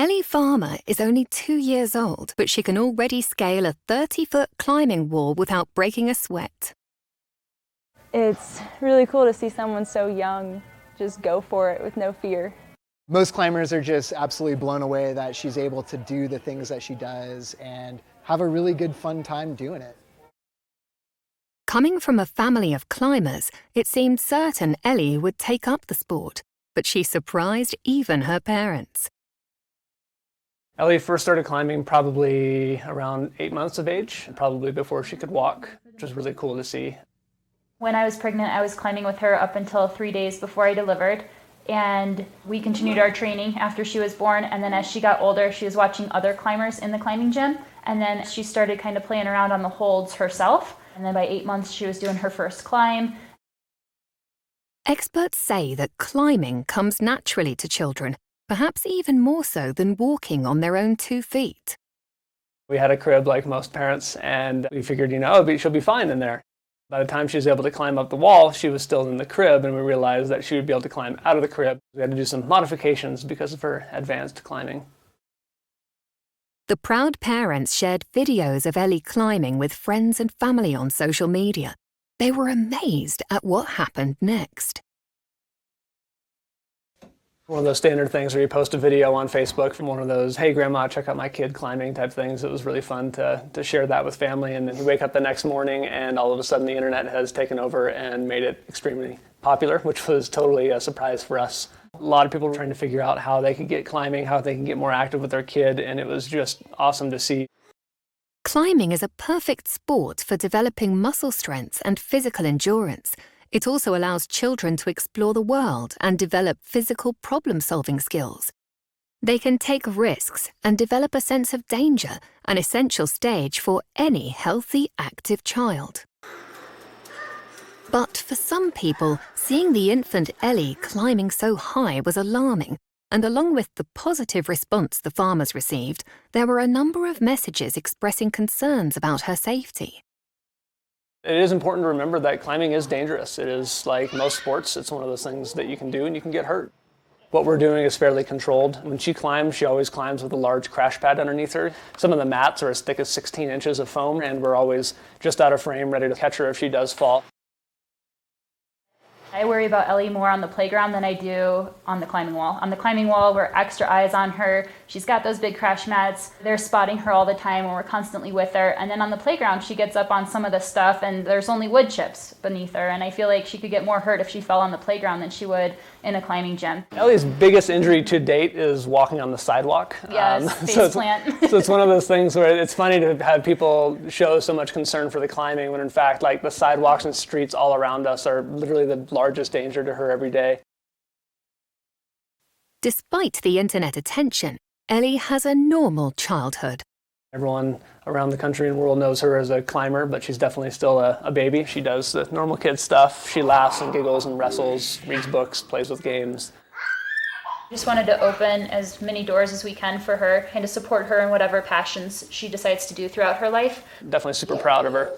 Ellie Farmer is only 2 years old, but she can already scale a 30-foot climbing wall without breaking a sweat. It's really cool to see someone so young just go for it with no fear. Most climbers are just absolutely blown away that she's able to do the things that she does and have a really good fun time doing it. Coming from a family of climbers, it seemed certain Ellie would take up the sport, but she surprised even her parents. Ellie first started climbing probably around 8 months of age, probably before she could walk, which was really cool to see. When I was pregnant, I was climbing with her up until 3 days before I delivered, and we continued our training after she was born. And then as she got older, she was watching other climbers in the climbing gym, and then she started kind of playing around on the holds herself. And then by 8 months, she was doing her first climb. Experts say that climbing comes naturally to children, perhaps even more so than walking on their own 2 feet. We had a crib like most parents, and we figured, she'll be fine in there. By the time she was able to climb up the wall, she was still in the crib, and we realized that she would be able to climb out of the crib. We had to do some modifications because of her advanced climbing. The proud parents shared videos of Ellie climbing with friends and family on social media. They were amazed at what happened next. One of those standard things where you post a video on Facebook from one of those, hey grandma, check out my kid climbing type things. It was really fun to share that with family, and then you wake up the next morning and all of a sudden the internet has taken over and made it extremely popular, which was totally a surprise for us. A lot of people were trying to figure out how they could get climbing, how they can get more active with their kid, and it was just awesome to see. Climbing is a perfect sport for developing muscle strength and physical endurance. It also allows children to explore the world and develop physical problem-solving skills. They can take risks and develop a sense of danger, an essential stage for any healthy, active child. But for some people, seeing the infant Ellie climbing so high was alarming, and along with the positive response the farmers received, there were a number of messages expressing concerns about her safety. It is important to remember that climbing is dangerous. It is like most sports, it's one of those things that you can do and you can get hurt. What we're doing is fairly controlled. When she climbs, she always climbs with a large crash pad underneath her. Some of the mats are as thick as 16 inches of foam, and we're always just out of frame, ready to catch her if she does fall. I worry about Ellie more on the playground than I do on the climbing wall. On the climbing wall, we're extra eyes on her. She's got those big crash mats. They're spotting her all the time, and we're constantly with her. And then on the playground, she gets up on some of the stuff, and there's only wood chips beneath her. And I feel like she could get more hurt if she fell on the playground than she would in a climbing gym. Ellie's biggest injury to date is walking on the sidewalk. Yes, face plant. So it's one of those things where it's funny to have people show so much concern for the climbing when in fact, like, the sidewalks and streets all around us are literally the largest danger to her every day. Despite the internet attention, Ellie has a normal childhood. Everyone around the country and world knows her as a climber, but she's definitely still a baby. She does the normal kid stuff. She laughs and giggles and wrestles, reads books, plays with games. Just wanted to open as many doors as we can for her and to support her in whatever passions she decides to do throughout her life. Definitely super proud of her.